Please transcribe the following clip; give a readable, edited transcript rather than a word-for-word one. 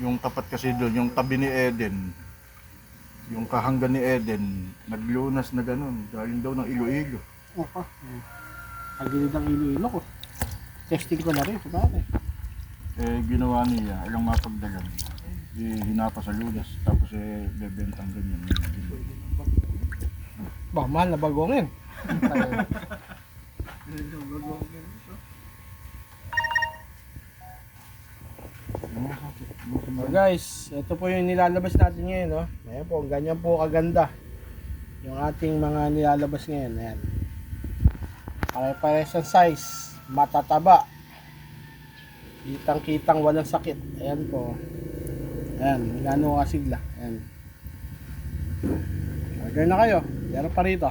Yung tapat kasi doon, yung tabi ni Eden, yung kahanggan ni Eden, naglunas na ganun, galing daw ng Iloilo. Opa. Agilid ang Iloilo ko. Testing ko na rin sa pare. Eh, ginawa niya, alang mapagdagan. Hinapa sa lunas, tapos bebentang ganyan. Ba, mahal na bagongin. So guys, ito po yung nilalabas natin ngayon, no? Ayan po, ganyan po kaganda yung ating mga nilalabas ngayon. Ayan. Pare-pares ang size, matataba, kitang-kitang walang sakit. Ayan po. Ayan, gano'ng kasigla. Ayan. Order na kayo. Meron pa rito.